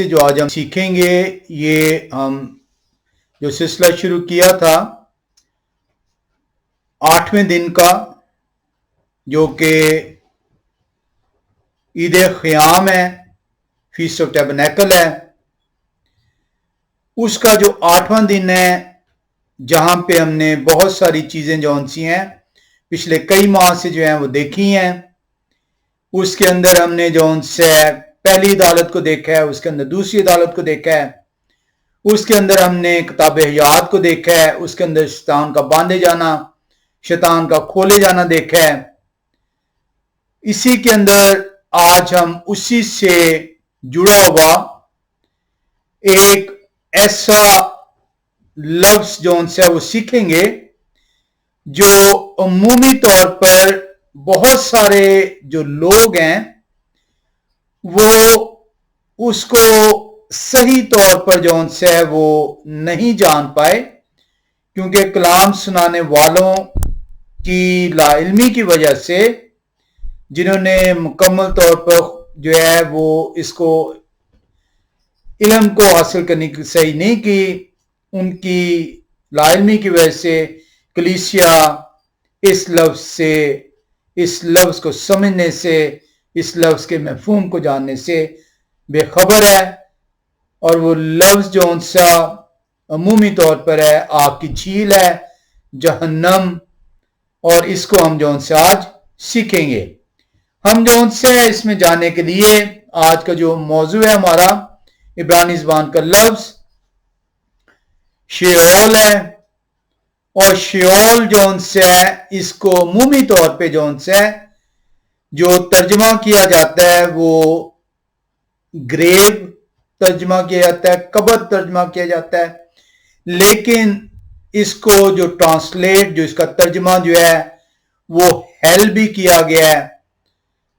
سے جو آج ہم سیکھیں گے، یہ ہم جو سلسلہ شروع کیا تھا 8ویں دن کا، جو کہ عید خیام ہے، فیسٹ آف ٹیبرنیکل ہے، اس کا جو 8واں دن ہے، جہاں پہ ہم نے بہت ساری چیزیں جو سی ہیں پچھلے کئی ماہ سے جو ہیں وہ دیکھی ہیں۔ اس کے اندر ہم نے جو سے پہلی عدالت کو دیکھا ہے، اس کے اندر دوسری عدالت کو دیکھا ہے، اس کے اندر ہم نے کتاب حیات کو دیکھا ہے، اس کے اندر شیطان کا باندھے جانا، شیطان کا کھولے جانا دیکھا ہے۔ اسی کے اندر آج ہم اسی سے جڑا ہوا ایک ایسا لفظ جو سے وہ سیکھیں گے جو عمومی طور پر بہت سارے جو لوگ ہیں وہ اس کو صحیح طور پر جو سے وہ نہیں جان پائے، کیونکہ کلام سنانے والوں کی لا علمی کی وجہ سے، جنہوں نے مکمل طور پر جو ہے وہ اس کو علم کو حاصل کرنے کی صحیح نہیں کی، ان کی لا علمی کی وجہ سے کلیسیا اس لفظ کو سمجھنے سے، اس لفظ کے مفہوم کو جاننے سے بے خبر ہے، اور وہ لفظ جو ان سا عمومی طور پر ہے آگ کی جھیل ہے، جہنم، اور اس کو ہم جو ان سے آج سیکھیں گے۔ ہم جو ان سے اس میں جاننے کے لیے آج کا جو موضوع ہے ہمارا عبرانی زبان کا لفظ شیول ہے، اور شیول جو ان سے اس کو عمومی طور پہ جو ان سے جو ترجمہ کیا جاتا ہے وہ گریو ترجمہ کیا جاتا ہے، قبر ترجمہ کیا جاتا ہے، لیکن اس کو جو ٹرانسلیٹ، جو اس کا ترجمہ جو ہے وہ ہیل بھی کیا گیا ہے،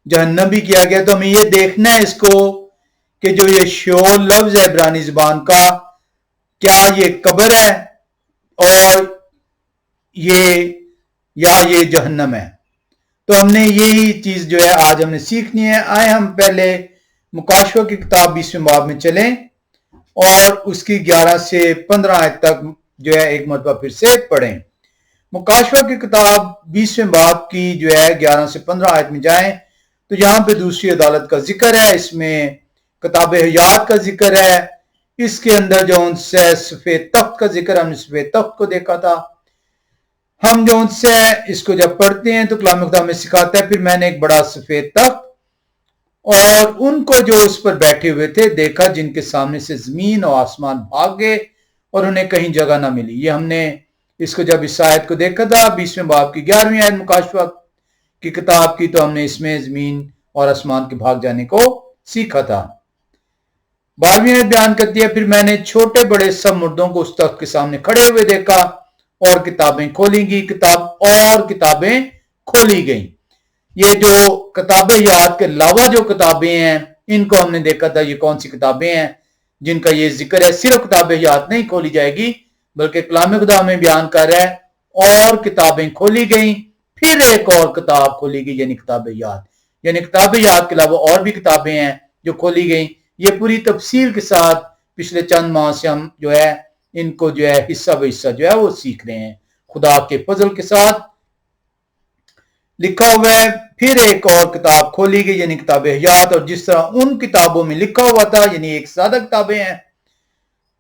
جہنم بھی کیا گیا۔ تو ہمیں یہ دیکھنا ہے اس کو کہ جو یہ شیول لفظ ہے عبرانی زبان کا، کیا یہ قبر ہے اور یہ جہنم ہے۔ تو ہم نے یہی چیز جو ہے آج ہم نے سیکھنی ہے۔ آئے ہم پہلے مکاشفہ کی کتاب 20ویں باب میں چلیں اور اس کی 11 سے 15 آیت تک جو ہے ایک مرتبہ پھر سے پڑھیں۔ مکاشفہ کی کتاب 20ویں باب کی جو ہے 11 سے 15 آیت میں جائیں تو یہاں پہ دوسری عدالت کا ذکر ہے، اس میں کتاب حیات کا ذکر ہے، اس کے اندر جو ان سے سفید تخت کا ذکر، ہم نے سفید تخت کو دیکھا تھا۔ ہم جو ان سے اس کو جب پڑھتے ہیں تو کلام خدا میں سکھاتا ہے، پھر میں نے ایک بڑا سفید تخت اور ان کو جو اس پر بیٹھے ہوئے تھے دیکھا، جن کے سامنے سے زمین اور آسمان بھاگ گئے اور انہیں کہیں جگہ نہ ملی۔ یہ ہم نے اس کو جب اس آیت کو دیکھا تھا 20ویں باب کی 11ویں آیت مکاشفہ کی کتاب کی، تو ہم نے اس میں زمین اور آسمان کے بھاگ جانے کو سیکھا تھا۔ 12ویں آیت بیان کرتی ہے، پھر میں نے چھوٹے بڑے سب مردوں کو اس تخت کے سامنے کھڑے ہوئے دیکھا اور کتابیں کھولی گئیں۔ یہ جو کتاب حیات کے علاوہ جو کتابیں ہیں ان کو ہم نے دیکھا تھا یہ کون سی کتابیں ہیں جن کا یہ ذکر ہے۔ صرف کتاب حیات نہیں کھولی جائے گی، بلکہ کلام خدا میں بیان کر رہا ہے اور کتابیں کھولی گئیں، پھر ایک اور کتاب کھولی گئی، یعنی کتاب حیات، یعنی کتاب حیات کے علاوہ اور بھی کتابیں ہیں جو کھولی گئیں۔ یہ پوری تفصیل کے ساتھ پچھلے چند ماہ سے ہم جو ہے ان کو جو ہے حصہ بہ حصہ جو ہے وہ سیکھ رہے ہیں۔ خدا کے فضل کے ساتھ لکھا ہوا ہے، پھر ایک اور کتاب کھولی گئی، یعنی کتاب حیات، اور جس طرح ان کتابوں میں لکھا ہوا تھا، یعنی ایک سادہ کتابیں ہیں،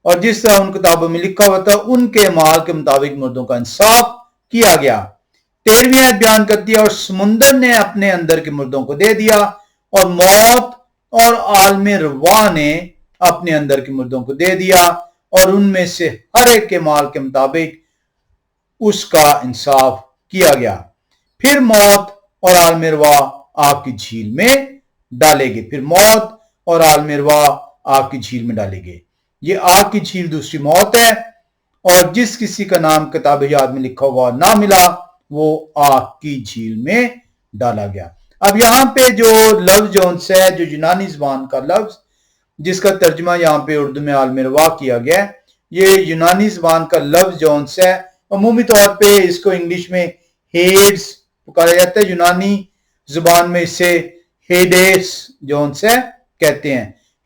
اور جس طرح ان کتابوں میں لکھا ہوا تھا ان کے اعمال کے مطابق مردوں کا انصاف کیا گیا۔ 13ویں آیت بیان کرتی ہے، اور سمندر نے اپنے اندر کے مردوں کو دے دیا، اور موت اور عالم روا نے اپنے اندر کے مردوں کو دے دیا، اور ان میں سے ہر ایک کے مال کے مطابق اس کا انصاف کیا گیا۔ پھر موت اور عالم روا آگ کی جھیل میں ڈالے گئے، پھر موت اور عالم روا آگ کی جھیل میں ڈالے گئے۔ یہ آگ کی جھیل دوسری موت ہے، اور جس کسی کا نام کتاب حیات میں لکھا ہوا نہ ملا وہ آگ کی جھیل میں ڈالا گیا۔ اب یہاں پہ جو لفظ جو سے جو یونانی زبان کا لفظ جس کا ترجمہ یہاں پہ اردو میں عالم روا کیا گیا، یہ یونانی زبان کا لفظ جو سے عمومی طور پہ اس کو انگلش میں ہیڈز پکارا جاتا ہے، یونانی زبان میں اسے ہیڈیس جو سے کہتے ہیں۔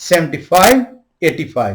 7585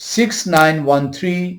6913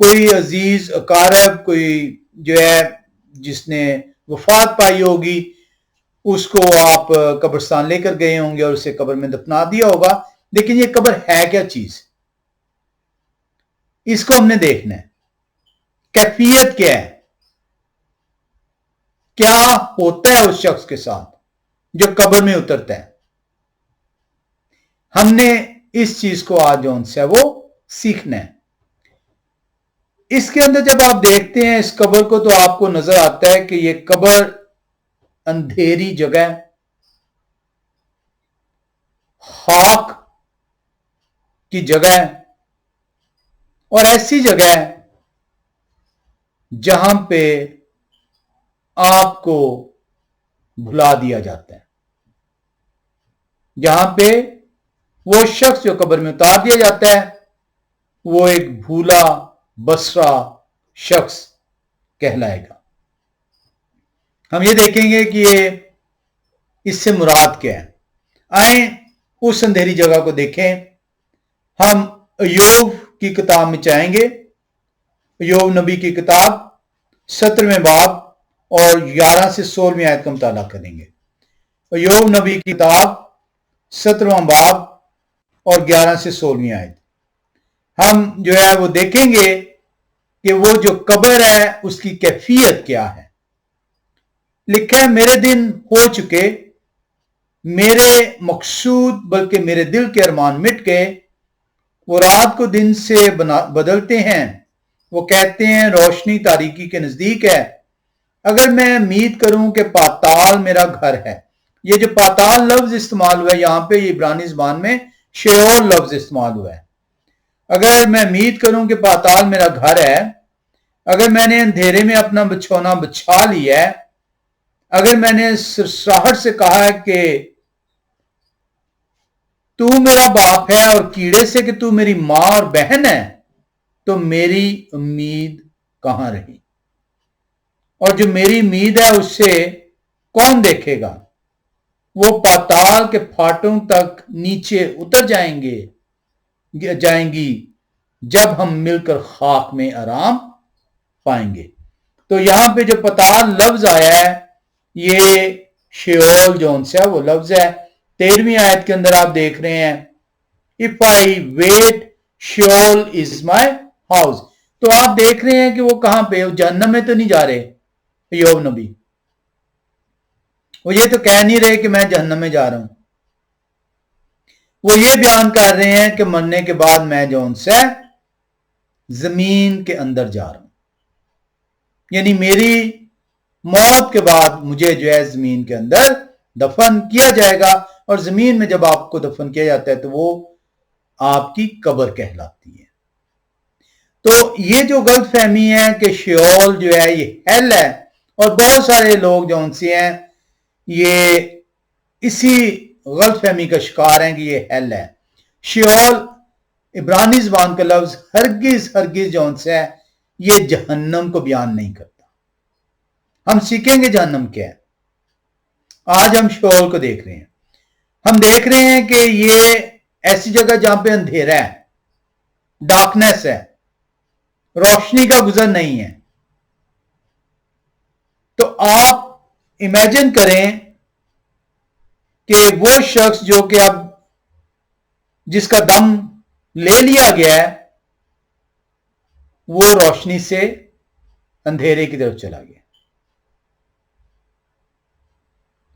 کوئی عزیز اقارب، کوئی جو ہے جس نے وفات پائی ہوگی، اس کو آپ قبرستان لے کر گئے ہوں گے اور اسے قبر میں دفنا دیا ہوگا، لیکن یہ قبر ہے کیا چیز؟ اس کو ہم نے دیکھنا ہے، کیفیت کیا ہے، کیا ہوتا ہے اس شخص کے ساتھ جو قبر میں اترتا ہے۔ ہم نے اس چیز کو آج جون سے وہ سیکھنا ہے۔ اس کے اندر جب آپ دیکھتے ہیں اس قبر کو، تو آپ کو نظر آتا ہے کہ یہ قبر اندھیری جگہ، خاک کی جگہ ہے، اور ایسی جگہ ہے جہاں پہ آپ کو بھلا دیا جاتا ہے، جہاں پہ وہ شخص جو قبر میں اتار دیا جاتا ہے وہ ایک بھولا بسرا شخص کہلائے گا۔ ہم یہ دیکھیں گے کہ یہ اس سے مراد کیا ہے۔ آئیں اس اندھیری جگہ کو دیکھیں۔ ہم ایوب کی کتاب میں چاہیں گے، ایوب نبی کی کتاب 17ویں باب اور 11 سے 16ویں آیت کا مطالعہ کریں گے۔ ایوب نبی کی کتاب 17واں باب اور 11 سے 16ویں آیت۔ ہم جو ہے وہ دیکھیں گے کہ وہ جو قبر ہے اس کی کیفیت کیا ہے۔ لکھا ہے، میرے دن ہو چکے، میرے مقصود بلکہ میرے دل کے ارمان مٹ گئے۔ وہ رات کو دن سے بدلتے ہیں، وہ کہتے ہیں روشنی تاریکی کے نزدیک ہے۔ اگر میں امید کروں کہ پاتال میرا گھر ہے، یہ جو پاتال لفظ استعمال ہوا ہے یہاں پہ، یہ عبرانی زبان میں شیول لفظ استعمال ہوا ہے۔ اگر میں امید کروں کہ پاتال میرا گھر ہے، اگر میں نے اندھیرے میں اپنا بچھونا بچھا لیا ہے، اگر میں نے سرسراہٹ سے کہا ہے کہ تو میرا باپ ہے اور کیڑے سے کہ تو میری ماں اور بہن ہے، تو میری امید کہاں رہی؟ اور جو میری امید ہے اس سے کون دیکھے گا؟ وہ پاتال کے پھاٹوں تک نیچے اتر جائیں گی جب ہم مل کر خاک میں آرام پائیں گے۔ تو یہاں پہ جو پاتال لفظ آیا ہے یہ شیول جون سے وہ لفظ ہے۔ 13ویں آیت کے اندر آپ دیکھ رہے ہیں if I wait Sheol is my house۔ تو آپ دیکھ رہے ہیں کہ وہ کہاں پہ، جہنم میں تو نہیں جا رہے ایوب نبی، وہ یہ تو کہہ نہیں رہے کہ میں جہنم میں جا رہا ہوں، وہ یہ بیان کر رہے ہیں کہ مرنے کے بعد میں جون سے زمین کے اندر جا رہا ہوں، یعنی میری موت کے بعد مجھے جو ہے زمین کے اندر دفن کیا جائے گا، اور زمین میں جب آپ کو دفن کیا جاتا ہے تو وہ آپ کی قبر کہلاتی ہے۔ تو یہ جو غلط فہمی ہے کہ شیول جو ہے یہ ہیل ہے، اور بہت سارے لوگ جو ان سے ہیں یہ اسی غلط فہمی کا شکار ہیں کہ یہ ہیل ہے۔ شیول عبرانی زبان کا لفظ ہرگز جو ان سے ہے یہ جہنم کو بیان نہیں کرتا۔ ہم سیکھیں گے جہنم کیا ہے۔ آج ہم شیول کو دیکھ رہے ہیں، ہم دیکھ رہے ہیں کہ یہ ایسی جگہ جہاں پہ اندھیرا ہے، ڈارکنیس ہے، روشنی کا گزر نہیں ہے۔ تو آپ امیجن کریں کہ وہ شخص جو کہ اب جس کا دم لے لیا گیا ہے وہ روشنی سے اندھیرے کی طرف چلا گیا۔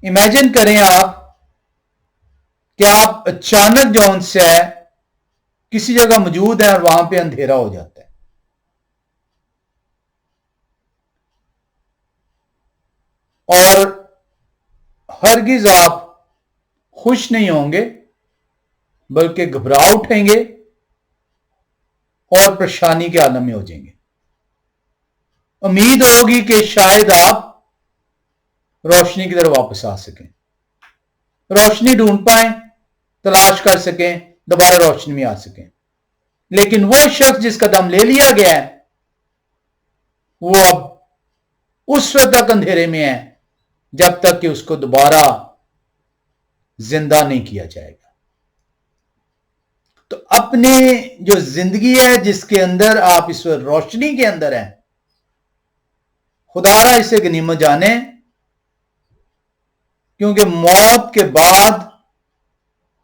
امیجن کریں آپ کہ آپ اچانک جو ان سے کسی جگہ موجود ہیں اور وہاں پہ اندھیرا ہو جاتا ہے، اور ہرگز آپ خوش نہیں ہوں گے بلکہ گھبرا اٹھیں گے اور پریشانی کے عالم میں ہو جائیں گے۔ امید ہوگی کہ شاید آپ روشنی کی طرف واپس آ سکیں، روشنی ڈھونڈ پائیں، تلاش کر سکیں، دوبارہ روشنی میں آ سکیں۔ لیکن وہ شخص جس کا دم لے لیا گیا ہے وہ اب اس وقت تک اندھیرے میں ہے جب تک کہ اس کو دوبارہ زندہ نہیں کیا جائے گا۔ تو اپنی جو زندگی ہے جس کے اندر آپ اس وقت روشنی کے اندر ہیں، خدا را اسے غنیمت جانے، کیونکہ موت کے بعد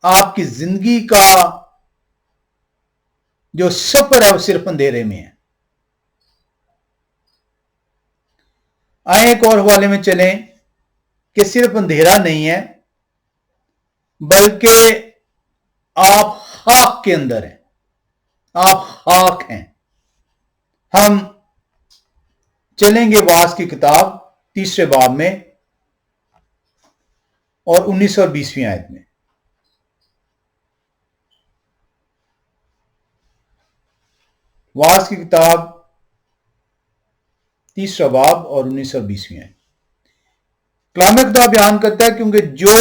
آپ کی زندگی کا جو سفر ہے وہ صرف اندھیرے میں ہے۔ آئیں ایک اور حوالے میں چلیں کہ صرف اندھیرا نہیں ہے، بلکہ آپ خاک کے اندر ہیں، آپ خاک ہیں۔ ہم چلیں گے واعظ کی کتاب 3 باب میں اور 19 اور 20 آیت میں۔ واعظ کی کتاب 3 باب اور 19 اور 20 آیت۔ کلام خدا بیان کرتا ہے کیونکہ جو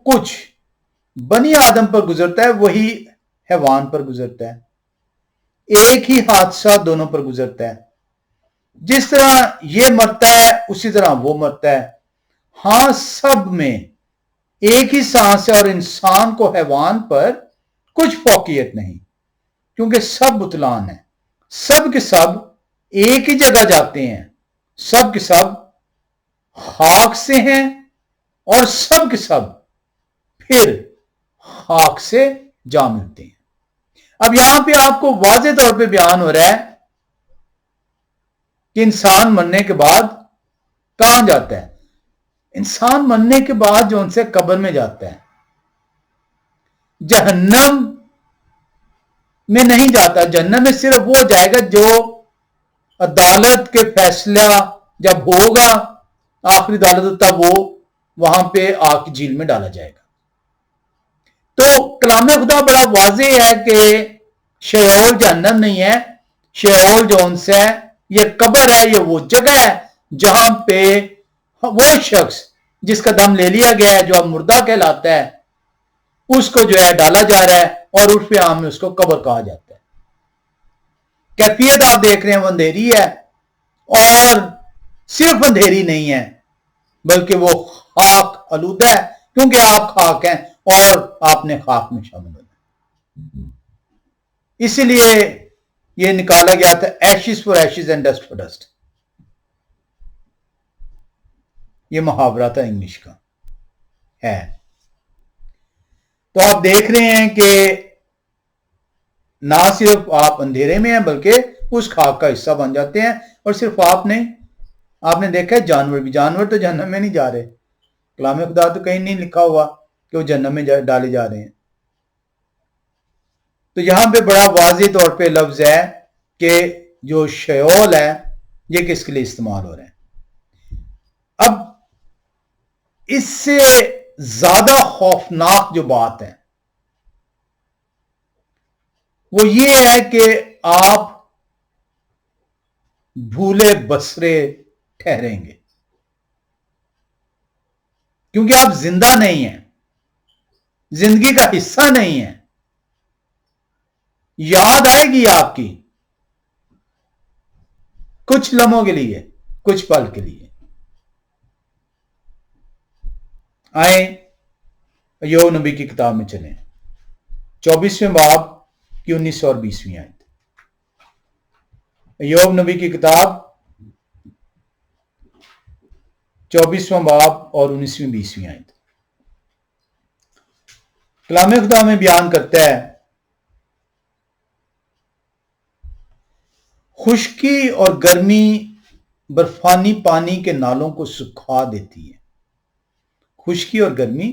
کچھ بنی آدم پر گزرتا ہے وہی حیوان پر گزرتا ہے، ایک ہی حادثہ دونوں پر گزرتا ہے۔ جس طرح یہ مرتا ہے اسی طرح وہ مرتا ہے، ہاں سب میں ایک ہی سانس ہے، اور انسان کو حیوان پر کچھ فوقیت نہیں، کیونکہ سب بتلان ہیں، سب کے سب ایک ہی جگہ جاتے ہیں، سب کے سب خاک سے ہیں، اور سب کے سب پھر خاک سے جا ملتے ہیں۔ اب یہاں پہ آپ کو واضح طور پہ بیان ہو رہا ہے کہ انسان مرنے کے بعد کہاں جاتا ہے۔ انسان مرنے کے بعد جو ان سے قبر میں جاتا ہے، جہنم میں نہیں جاتا۔ جہنم میں صرف وہ جائے گا جو عدالت کے فیصلہ جب ہوگا، آخری عدالت، تب وہ وہاں پہ آگ کی جھیل میں ڈالا جائے گا۔ تو کلام خدا بڑا واضح ہے کہ شیعول جہنم نہیں ہے، شیعول جو ان سے یہ قبر ہے، یہ وہ جگہ ہے جہاں پہ وہ شخص جس کا دم لے لیا گیا ہے، جو اب مردہ کہلاتا ہے، اس کو جو ہے ڈالا جا رہا ہے، اور اس پہ عام میں اس کو قبر کہا جاتا ہے۔ کیفیت آپ دیکھ رہے ہیں وہ اندھیری ہے، اور صرف اندھیری نہیں ہے بلکہ وہ خاک آلودہ ہے، کیونکہ آپ خاک ہیں اور آپ نے خاک میں شامل ہونا۔ اسی لیے یہ نکالا گیا تھا ashes for ashes and dust for dust, یہ محاورہ تھا انگلش کا ہے۔ تو آپ دیکھ رہے ہیں کہ نہ صرف آپ اندھیرے میں ہیں بلکہ اس خاک کا حصہ بن جاتے ہیں، اور صرف آپ نے دیکھا ہے جانور تو جہنم میں نہیں جا رہے۔ کلام خدا تو کہیں نہیں لکھا ہوا کہ وہ جہنم میں ڈالے جا رہے ہیں۔ تو یہاں پہ بڑا واضح طور پہ لفظ ہے کہ جو شیعول ہے یہ کس کے لیے استعمال ہو رہے ہیں۔ اب اس سے زیادہ خوفناک جو بات ہے وہ یہ ہے کہ آپ بھولے بسرے ٹھہریں گے، کیونکہ آپ زندہ نہیں ہیں، زندگی کا حصہ نہیں ہیں۔ یاد آئے گی آپ کی کچھ لمحوں کے لیے، کچھ پل کے لیے۔ آئیں ایوب نبی کی کتاب میں چلیں، 24ویں باب کی 19 اور 20 آیت۔ ایوب نبی کی کتاب 24واں باب اور 19ویں 20 آیت۔ کلام خدا میں بیان کرتا ہے، خشکی اور گرمی برفانی پانی کے نالوں کو سکھا دیتی ہے۔ خشکی اور گرمی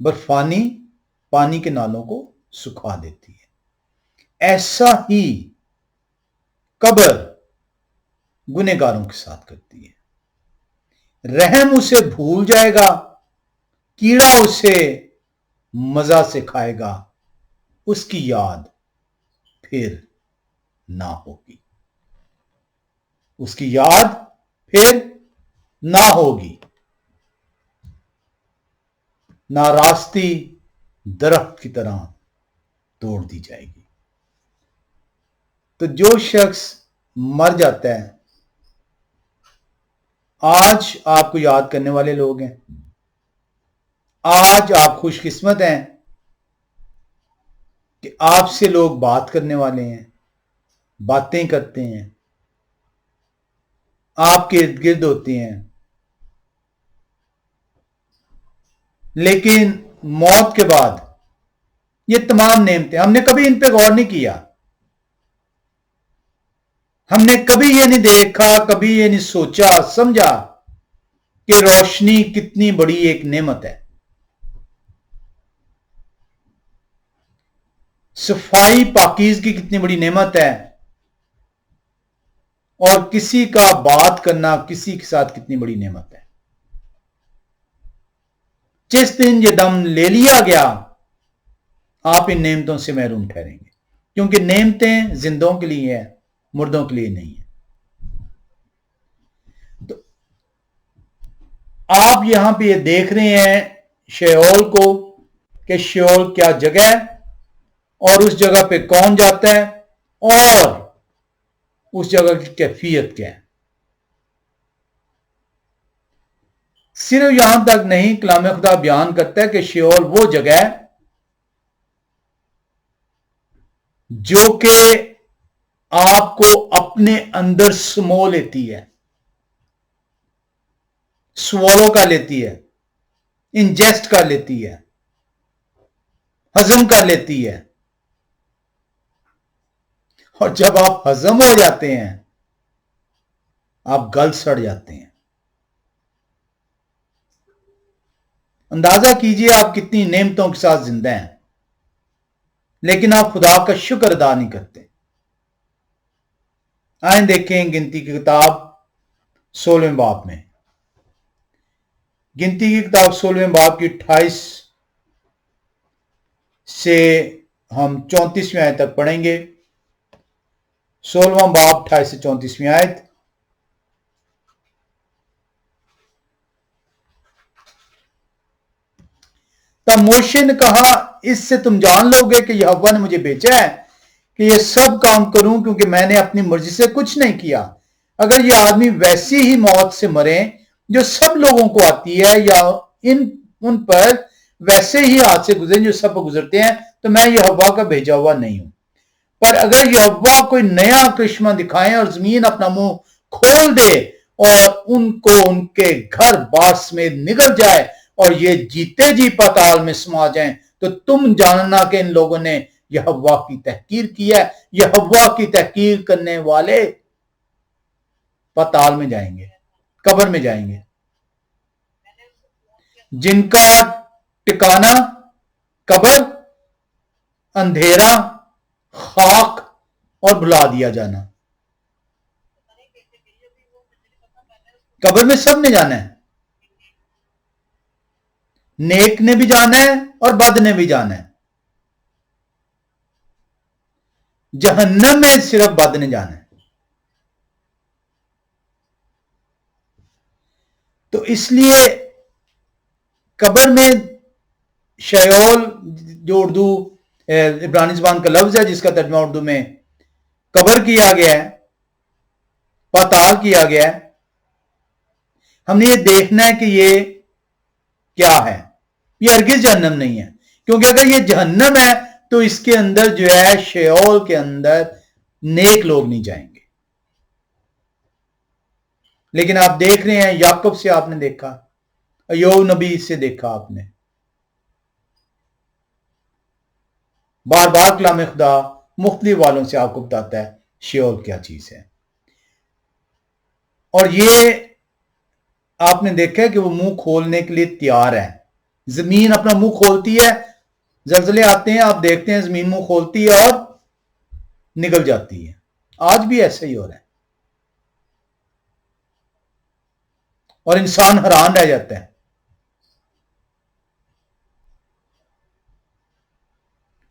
برفانی پانی کے نالوں کو سکھا دیتی ہے، ایسا ہی قبر گنہگاروں کے ساتھ کرتی ہے۔ رحم اسے بھول جائے گا، کیڑا اسے مزہ سے کھائے گا، اس کی یاد پھر نہ ہوگی، اس کی یاد پھر نہ ہوگی۔ ناراستی درخت کی طرح توڑ دی جائے گی۔ تو جو شخص مر جاتا ہے، آج آپ کو یاد کرنے والے لوگ ہیں، آج آپ خوش قسمت ہیں کہ آپ سے لوگ بات کرنے والے ہیں، باتیں کرتے ہیں، آپ کے ارد گرد ہوتے ہیں، لیکن موت کے بعد یہ تمام نعمتیں ہم نے کبھی ان پہ غور نہیں کیا. ہم نے کبھی یہ نہیں دیکھا، کبھی یہ نہیں سوچا سمجھا کہ روشنی کتنی بڑی ایک نعمت ہے، صفائی پاکیزگی کتنی بڑی نعمت ہے، اور کسی کا بات کرنا کسی کے ساتھ کتنی بڑی نعمت ہے. جس دن یہ دم لے لیا گیا آپ ان نعمتوں سے محروم ٹھہریں گے، کیونکہ نعمتیں زندوں کے لیے ہیں، مردوں کے لیے نہیں ہیں. تو آپ یہاں پہ یہ دیکھ رہے ہیں شیول کو، کہ شیول کیا جگہ ہے اور اس جگہ پہ کون جاتا ہے اور اس جگہ کی کیفیت کیا ہے. صرف یہاں تک نہیں، کلام خدا بیان کرتا ہے کہ شیول وہ جگہ ہے جو کہ آپ کو اپنے اندر سمو لیتی ہے، سوالو کر لیتی ہے، انجسٹ کر لیتی ہے، ہضم کر لیتی ہے. اور جب آپ ہضم ہو جاتے ہیں آپ گل سڑ جاتے ہیں. اندازہ کیجئے آپ کتنی نعمتوں کے ساتھ زندہ ہیں، لیکن آپ خدا کا شکر ادا نہیں کرتے. آئیں دیکھیں گنتی کی کتاب 16ویں باب میں، گنتی کی کتاب 16ویں باب کی 28 سے ہم 34ویں آیت تک پڑھیں گے. 16واں باب 28 سے 34ویں آیت. تب موشے نے کہا، اس سے تم جان لو گے کہ یہوہ نے مجھے بھیجا ہے کہ یہ سب کام کروں، کیونکہ میں نے اپنی مرضی سے کچھ نہیں کیا. اگر یہ آدمی ویسی ہی موت سے مرے جو سب لوگوں کو آتی ہے، یا ان پر ویسے ہی ہاتھ سے گزرے جو سب گزرتے ہیں، تو میں یہوہ کا بھیجا ہوا نہیں ہوں. پر اگر یہوہ کوئی نیا کرشمہ دکھائے اور زمین اپنا منہ کھول دے اور ان کو ان کے گھر بار سمیت نگل جائے اور یہ جیتے جی پاتال میں سما جائیں، تو تم جاننا کہ ان لوگوں نے یہوہ کی تحقیر کی ہے. یہوہ کی تحقیر کرنے والے پاتال میں جائیں گے، قبر میں جائیں گے، جن کا ٹکانا قبر، اندھیرا، خاک اور بھلا دیا جانا. قبر میں سب نے جانا ہے، نیک نے بھی جانا ہے اور بد نے بھی جانا ہے. جہنم میں صرف بد نے جانا ہے. تو اس لیے قبر میں شیول جو اردو عبرانی زبان کا لفظ ہے جس کا ترجمہ اردو میں قبر کیا گیا ہے، پاتال کیا گیا ہے، ہم نے یہ دیکھنا ہے کہ یہ کیا ہے. یہ ہرگز جہنم نہیں ہے، کیونکہ اگر یہ جہنم ہے تو اس کے اندر جو ہے شیول کے اندر نیک لوگ نہیں جائیں گے. لیکن آپ دیکھ رہے ہیں یعقوب سے آپ نے دیکھا، ایوب نبی سے دیکھا، آپ نے بار بار کلام خدا مختلف والوں سے آپ کو بتاتا ہے شیول کیا چیز ہے. اور یہ آپ نے دیکھا ہے کہ وہ منہ کھولنے کے لیے تیار ہے. زمین اپنا منہ کھولتی ہے، زلزلے آتے ہیں، آپ دیکھتے ہیں زمین منہ کھولتی ہے اور نگل جاتی ہے. آج بھی ایسا ہی ہو رہا ہے اور انسان حیران رہ جاتا ہے.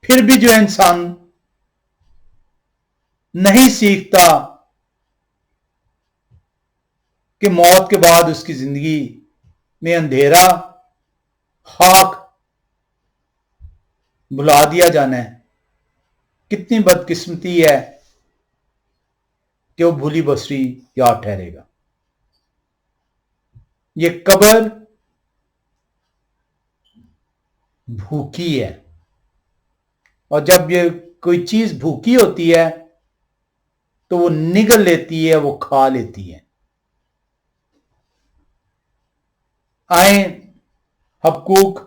پھر بھی جو انسان نہیں سیکھتا کہ موت کے بعد اس کی زندگی میں اندھیرا، خاک، بھلا دیا جانا ہے، کتنی بدقسمتی ہے کہ وہ بھولی بسری یاد ٹھہرے گا. یہ قبر بھوکی ہے، اور جب یہ کوئی چیز بھوکی ہوتی ہے تو وہ نگل لیتی ہے، وہ کھا لیتی ہے۔ آئیں حبقوق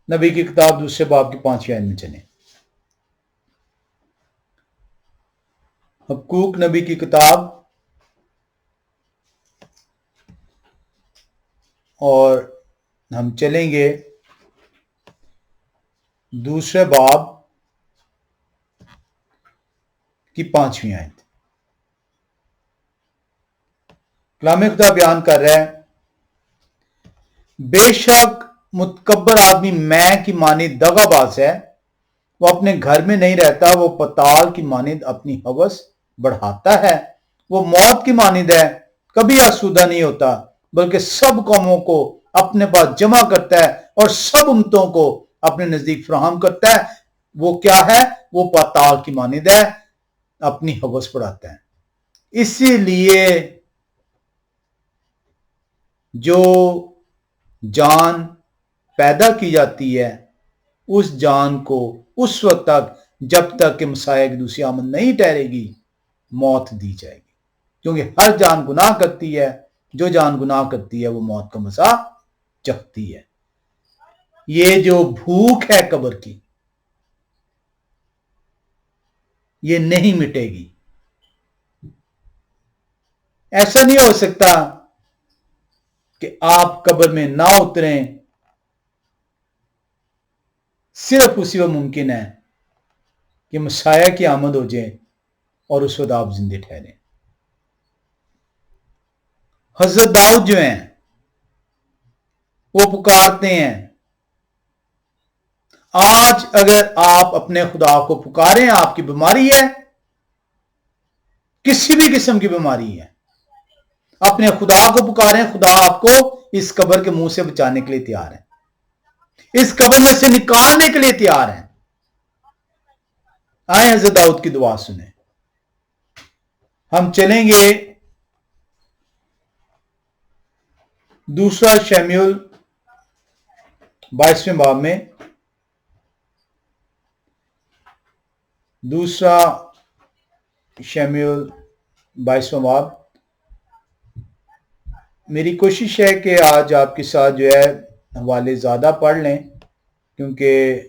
نبی کی کتاب دوسرے باب کی 5ویں آیت میں چلیں۔ حبقوق نبی کی کتاب اور ہم چلیں گے دوسرے باب کی 5ویں آیت۔ کلام خدا بیان کر رہا ہے، بے شک متکبر آدمی میں کی مانند دغا باز ہے، وہ اپنے گھر میں نہیں رہتا، وہ پتال کی مانند اپنی ہوس بڑھاتا ہے، وہ موت کی مانند ہے، کبھی آسودہ نہیں ہوتا، بلکہ سب قوموں کو اپنے پاس جمع کرتا ہے اور سب امتوں کو اپنے نزدیک فراہم کرتا ہے۔ وہ کیا ہے؟ وہ پتال کی مانند ہے، اپنی ہوس بڑھاتا ہے۔ اسی لیے جو جان پیدا کی جاتی ہے اس جان کو اس وقت تک جب تک کہ مسیح کی دوسری آمد نہیں ٹھہرے گی موت دی جائے گی، کیونکہ ہر جان گناہ کرتی ہے، جو جان گناہ کرتی ہے وہ موت کا مزہ چکھتی ہے۔ یہ جو بھوک ہے قبر کی یہ نہیں مٹے گی۔ ایسا نہیں ہو سکتا کہ آپ قبر میں نہ اتریں، صرف اسی وقت ممکن ہے کہ مسیح کی آمد ہو جائے اور اس وقت آپ زندے ٹھہریں۔ حضرت داؤد جو ہیں وہ پکارتے ہیں، آج اگر آپ اپنے خدا کو پکاریں، آپ کی بیماری ہے، کسی بھی قسم کی بیماری ہے، اپنے خدا کو پکاریں، خدا آپ کو اس قبر کے منہ سے بچانے کے لیے تیار ہے، اس قبر میں سے نکالنے کے لیے تیار ہیں۔ آئیں حضرت داؤد کی دعا سنیں۔ ہم چلیں گے دوسرا شموئیل 22ویں باب میں، دوسرا شموئیل 22واں باب۔ میری کوشش ہے کہ آج آپ کے ساتھ جو ہے حوالے زیادہ پڑھ لیں، کیونکہ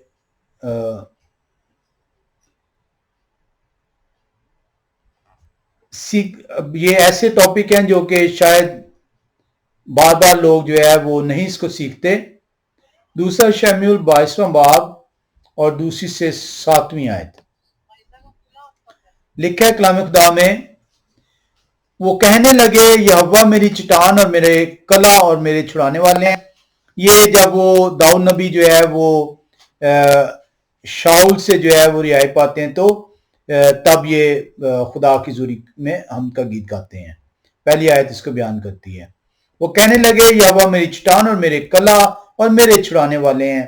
یہ ایسے ٹاپک ہیں جو کہ شاید بار بار لوگ جو ہے وہ نہیں اس کو سیکھتے۔ دوسرا شموئیل 22واں باب اور دوسری سے 7ویں آیت لکھا ہے کلام خدا میں، وہ کہنے لگے یہوہ میری چٹان اور میرے کلہ اور میرے چھڑانے والے ہیں۔ یہ جب وہ داؤد نبی جو ہے وہ شاؤل سے جو ہے وہ رہائی پاتے ہیں تو تب یہ خدا کی حضوری میں ہم کا گیت گاتے ہیں۔ پہلی آیت اس کو بیان کرتی ہے، وہ کہنے لگے یہوہ میری چٹان اور میرے کلہ اور میرے چھڑانے والے ہیں۔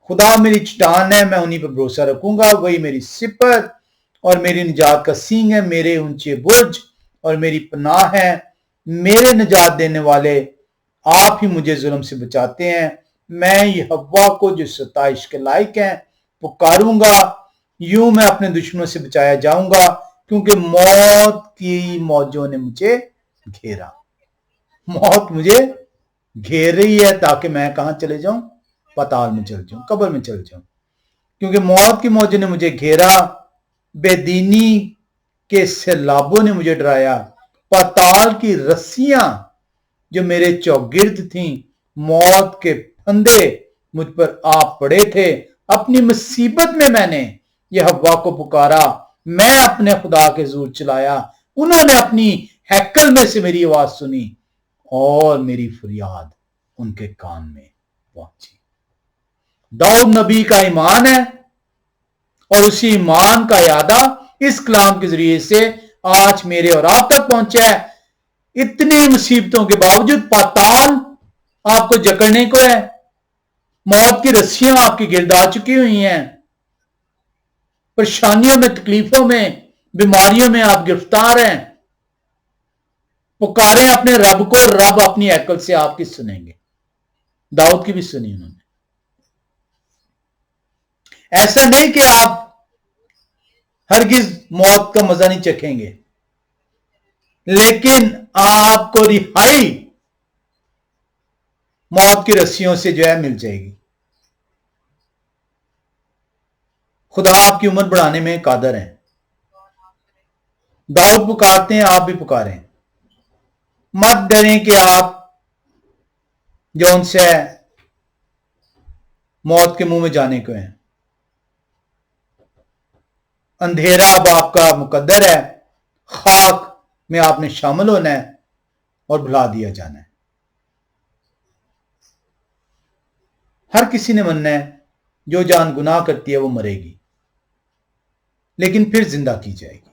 خدا میری چٹان ہے، میں انہی پہ بھروسہ رکھوں گا، وہی میری سپر اور میری نجات کا سینگ ہے، میرے اونچے برج اور میری پناہ ہے، میرے نجات دینے والے، آپ ہی مجھے ظلم سے بچاتے ہیں۔ میں یہوہ کو جو ستائش کے لائق ہیں پکاروں گا، یوں میں اپنے دشمنوں سے بچایا جاؤں گا، کیونکہ موت کی موجوں نے مجھے گھیرا۔ موت مجھے گھیر رہی ہے تاکہ میں کہاں چلے جاؤں؟ پتال میں چل جاؤں، قبر میں چل جاؤں، کیونکہ موت کی موجوں نے مجھے گھیرا، بے دینی کے سیلابوں نے مجھے ڈرایا، پتال کی رسیاں جو میرے چوگرد تھیں، موت کے پھندے مجھ پر آ پڑے تھے۔ اپنی مصیبت میں نے یہوہ کو پکارا، میں اپنے خدا کے حضور چلایا، انہوں نے اپنی ہیکل میں سے میری آواز سنی اور میری فریاد ان کے کان میں پہنچی۔ داؤد نبی کا ایمان ہے اور اسی ایمان کا اعادہ اس کلام کے ذریعے سے آج میرے اور آپ تک پہنچا ہے۔ اتنی مصیبتوں کے باوجود پاتال آپ کو جکڑنے کو ہے، موت کی رسیاں آپ کی گرد آ چکی ہوئی ہیں، پریشانیوں میں، تکلیفوں میں، بیماریوں میں آپ گرفتار ہیں، پکاریں اپنے رب کو، رب اپنی ہیکل سے آپ کی سنیں گے۔ داؤد کی بھی سنی انہوں نے۔ ایسا نہیں کہ آپ ہرگز موت کا مزہ نہیں چکھیں گے، لیکن آپ کو رہائی موت کی رسیوں سے جو ہے مل جائے گی۔ خدا آپ کی عمر بڑھانے میں قادر ہے۔ داؤد پکارتے ہیں، آپ بھی پکاریں۔ مت ڈریں کہ آپ جو ان سے موت کے منہ میں جانے کو ہیں۔ اندھیرا اب آپ کا مقدر ہے، خاک میں آپ نے شامل ہونا ہے اور بھلا دیا جانا ہے۔ ہر کسی نے مننا ہے، جو جان گناہ کرتی ہے وہ مرے گی، لیکن پھر زندہ کی جائے گی۔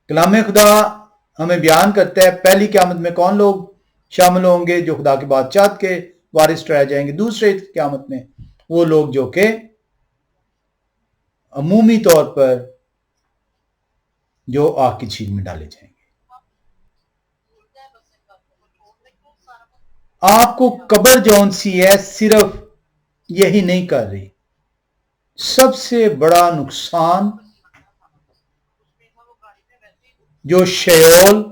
کلام خدا ہمیں بیان کرتا ہے پہلی قیامت میں کون لوگ شامل ہوں گے، جو خدا کی بادشاہت کے وارث ٹھہرائے جائیں گے۔ دوسرے قیامت میں وہ لوگ جو کہ عمومی طور پر جو آگ کی چھیل میں ڈالے جائیں گے۔ آپ کو قبر جون سی ہے صرف یہی نہیں کر رہی، سب سے بڑا نقصان جو شیول،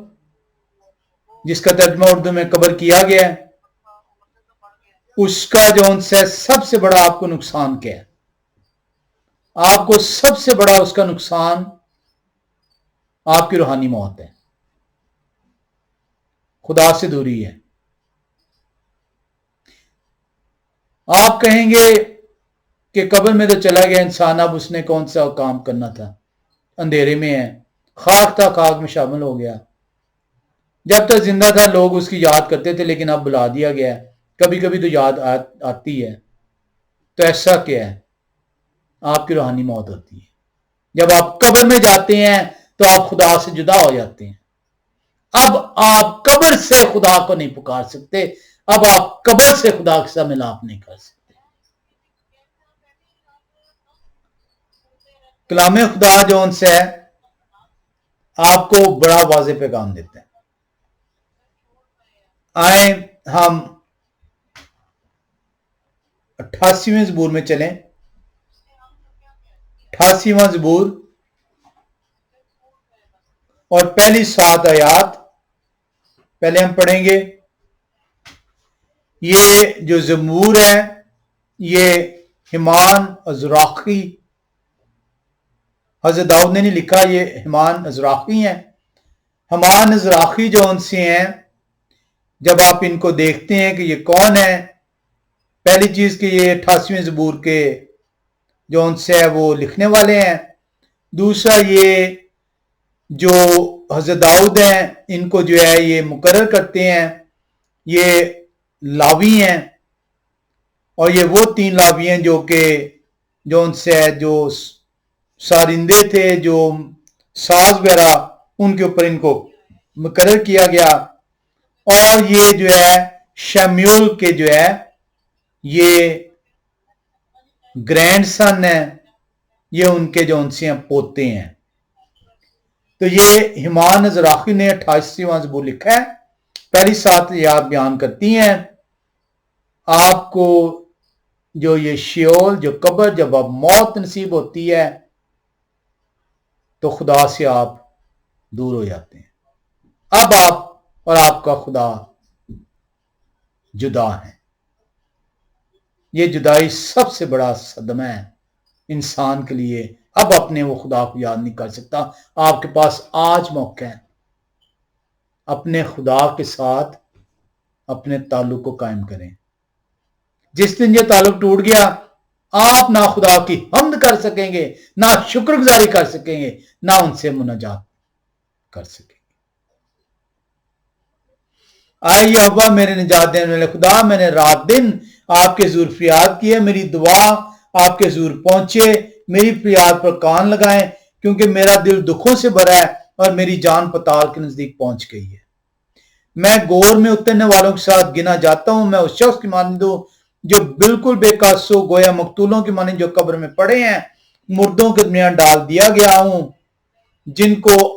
جس کا ترجمہ اردو میں قبر کیا گیا ہے، اس کا جون سے سب سے بڑا آپ کو نقصان کیا ہے؟ آپ کو سب سے بڑا اس کا نقصان آپ کی روحانی موت ہے، خدا سے دوری ہے۔ آپ کہیں گے کہ قبر میں تو چلا گیا انسان، اب اس نے کون سا کام کرنا تھا، اندھیرے میں ہے، خاک تھا، خاک میں شامل ہو گیا۔ جب تک زندہ تھا لوگ اس کی یاد کرتے تھے، لیکن اب بلا دیا گیا ہے، کبھی کبھی تو یاد آتی ہے۔ تو ایسا کیا ہے؟ آپ کی روحانی موت ہوتی ہے۔ جب آپ قبر میں جاتے ہیں تو آپ خدا سے جدا ہو جاتے ہیں۔ اب آپ قبر سے خدا کو نہیں پکار سکتے، اب آپ قبر سے خدا کے ساتھ ملاپ نہیں کر سکتے۔ کلام خدا جو ان سے آپ کو بڑا واضح پیغام دیتے ہیں۔ آئیں ہم 88ویں زبور میں چلیں۔ 88واں زبور اور پہلی 7 آیات پہلے ہم پڑھیں گے۔ یہ جو زبور ہے یہ ہیمان ازراقی، حضرت داؤد نے نہیں لکھا، یہ ہیمان ازراقی ہیں۔ ہیمان ازراقی جو ان سے ہیں، جب آپ ان کو دیکھتے ہیں کہ یہ کون ہے، پہلی چیز کہ یہ 88ویں زبور کے جو ان سے ہے وہ لکھنے والے ہیں۔ دوسرا یہ جو حضرت داؤد ہیں ان کو جو ہے یہ مقرر کرتے ہیں، یہ لاوی ہیں، اور یہ وہ 3 لاوی ہیں جو کہ جو ان سے ہے جو سارندے تھے، جو ساز وغیرہ، ان کے اوپر ان کو مقرر کیا گیا۔ اور یہ جو ہے شمیول کے جو ہے یہ گرینڈ سن ہے، یہ ان کے جو ان سے پوتے ہیں۔ تو یہ ہیمان ازراقی نے 88واں زبور لکھا ہے۔ پہلی 7 آیات بیان کرتی ہیں آپ کو جو یہ شیول، جو قبر، جب آپ موت نصیب ہوتی ہے تو خدا سے آپ دور ہو جاتے ہیں۔ اب آپ اور آپ کا خدا جدا ہیں۔ یہ جدائی سب سے بڑا صدمہ ہے انسان کے لیے۔ اب اپنے وہ خدا کو یاد نہیں کر سکتا۔ آپ کے پاس آج موقع ہے اپنے خدا کے ساتھ اپنے تعلق کو قائم کریں۔ جس دن یہ تعلق ٹوٹ گیا، آپ نہ خدا کی حمد کر سکیں گے، نہ شکر گزاری کر سکیں گے، نہ ان سے مناجات کر سکیں گے۔ آئے یہوہ میرے نجات دینے والے خدا، میں نے رات دن آپ کے حضور فریاد کی ہے، میری دعا آپ کے حضور پہنچے، میری فریاد پر کان لگائیں، کیونکہ میرا دل دکھوں سے بھرا ہے اور میری جان پتال کے نزدیک پہنچ گئی ہے۔ میں گور میں اترنے والوں کے ساتھ گنا جاتا ہوں، میں اس شخص کی مانند ہوں جو بالکل بے قص ہو، گویا مقتولوں کی مانند جو قبر میں پڑے ہیں، مردوں کے درمیان ڈال دیا گیا ہوں، جن کو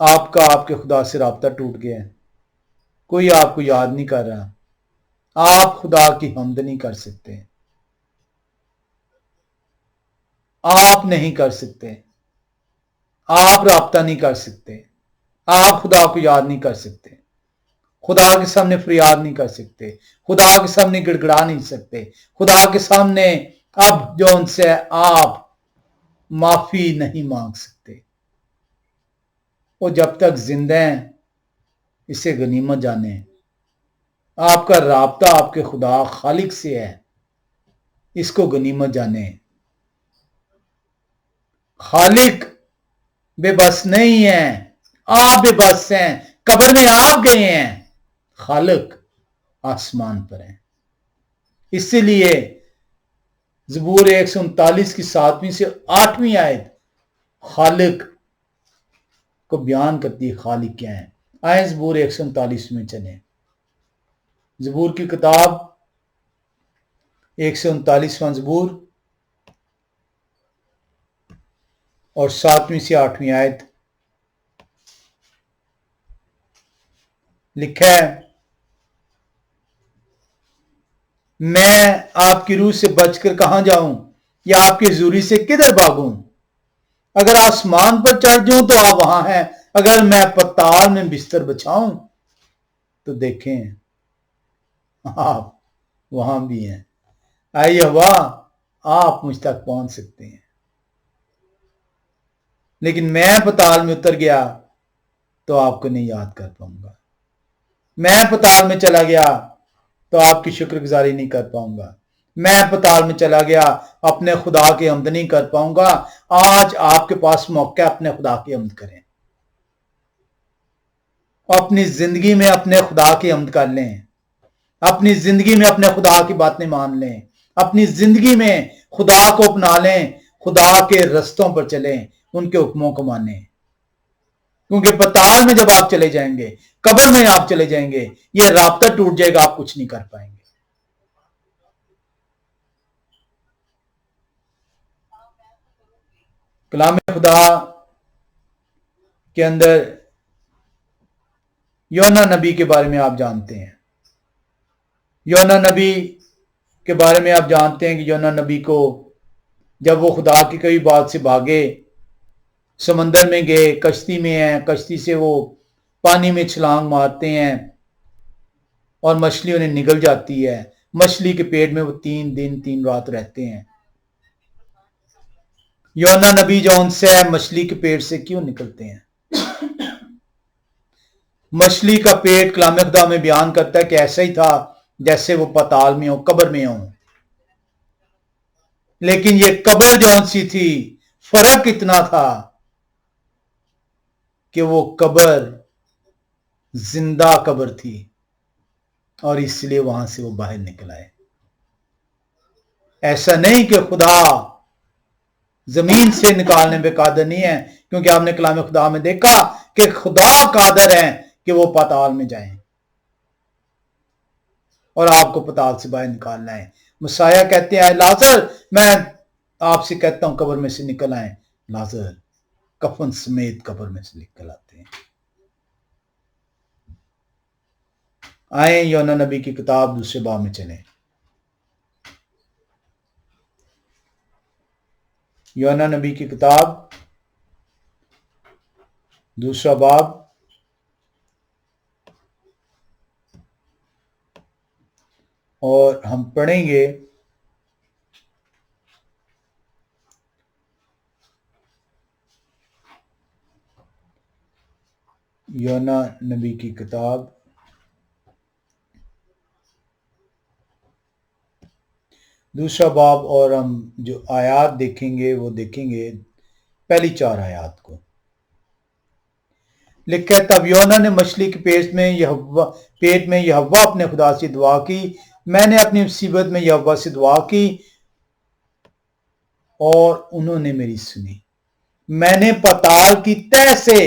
آپ کا آپ کے خدا سے رابطہ ٹوٹ گیا ہے، کوئی آپ کو یاد نہیں کر رہا، آپ خدا کی حمد نہیں کر سکتے، آپ نہیں کر سکتے، آپ رابطہ نہیں کر سکتے، آپ خدا کو یاد نہیں کر سکتے، خدا کے سامنے فریاد نہیں کر سکتے، خدا کے سامنے گڑ گڑا نہیں سکتے، خدا کے سامنے اب جو ان سے آپ معافی نہیں مانگ سکتے۔ وہ جب تک زندہ ہیں اسے غنیمت جانیں، آپ کا رابطہ آپ کے خدا خالق سے ہے، اس کو غنیمت جانیں۔ خالق بے بس نہیں ہے، آپ بے بس ہیں، قبر میں آپ گئے ہیں، خالق آسمان پر ہیں۔ اسی لیے زبور 139 کی 7ویں سے 8ویں آیت خالق کو بیان کرتی ہے، خالق کیا ہے۔ آئیں زبور 139 میں چلیں، زبور کی کتاب 139واں زبور اور 7ویں سے 8ویں آیت لکھا ہے، میں آپ کی روح سے بچ کر کہاں جاؤں یا آپ کی حضوری سے کدھر بھاگوں؟ اگر آسمان پر چڑھ جاؤں تو آپ وہاں ہیں، اگر میں پتال میں بستر بچھاؤں تو دیکھیں آپ وہاں بھی ہیں۔ اے یہوہ، آپ مجھ تک پہنچ سکتے ہیں، لیکن میں پتال میں اتر گیا تو آپ کو نہیں یاد کر پاؤں گا، میں پتال میں چلا گیا تو آپ کی شکر گزاری نہیں کر پاؤں گا، میں پتال میں چلا گیا اپنے خدا کی حمد نہیں کر پاؤں گا۔ آج آپ کے پاس موقع اپنے خدا کی حمد کریں، اپنی زندگی میں اپنے خدا کی حمد کر لیں، اپنی زندگی میں اپنے خدا کی باتیں مان لیں، اپنی زندگی میں خدا کو اپنا لیں، خدا کے رستوں پر چلیں، ان کے حکموں کو مانیں، کیونکہ پتال میں جب آپ چلے جائیں گے، قبر میں آپ چلے جائیں گے، یہ رابطہ ٹوٹ جائے گا، آپ کچھ نہیں کر پائیں گے۔ کلام خدا کے اندر یونا نبی کے بارے میں آپ جانتے ہیں، یونا نبی کے بارے میں آپ جانتے ہیں کہ یونا نبی کو جب وہ خدا کی کوئی بات سے بھاگے، سمندر میں گئے، کشتی میں ہیں، کشتی سے وہ پانی میں چھلانگ مارتے ہیں اور مچھلی انہیں نگل جاتی ہے، مچھلی کے پیٹ میں وہ 3 دن 3 رات رہتے ہیں۔ یونا نبی جو ان سے مچھلی کے پیٹ سے کیوں نکلتے ہیں؟ مچھلی کا پیٹ کلام خدا میں بیان کرتا ہے کہ ایسا ہی تھا جیسے وہ پتال میں ہو، قبر میں ہو، لیکن یہ قبر جون سی تھی، فرق اتنا تھا کہ وہ قبر زندہ قبر تھی اور اس لیے وہاں سے وہ باہر نکل آئے۔ ایسا نہیں کہ خدا زمین سے نکالنے پہ قادر نہیں ہے، کیونکہ آپ نے کلام خدا میں دیکھا کہ خدا قادر ہے کہ وہ پتال میں جائیں اور آپ کو پتال سے باہر نکالنا ہے۔ مسیح کہتے ہیں، لازر میں آپ سے کہتا ہوں قبر میں سے نکل آئیں، لازر کفن سمیت قبر میں سے نکل آتے ہیں۔ آئیں یونا نبی کی کتاب 2 باب میں چلیں، یونا نبی کی کتاب 2 باب اور ہم پڑھیں گے یونا نبی کی کتاب 2 باب، اور ہم جو آیات دیکھیں گے وہ دیکھیں گے پہلی 4 آیات کو۔ لکھا ہے، تب یونا نے مچھلی کے پیٹ میں یہوہ اپنے خدا سے دعا کی، میں نے اپنی مصیبت میں یہوہ سے دعا کی اور انہوں نے میری سنی، میں نے پتال کی تہ سے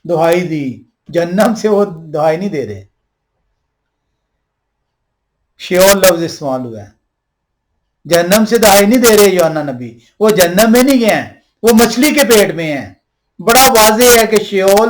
دہائی دی۔ جہنم سے وہ دہائی نہیں دے رہے، شیول لفظ استعمال ہوا ہے، جہنم سے دہائی نہیں دے رہے یونا نبی، وہ جہنم میں نہیں گئے ہیں، وہ مچھلی کے پیٹ میں ہیں۔ بڑا واضح ہے کہ شیول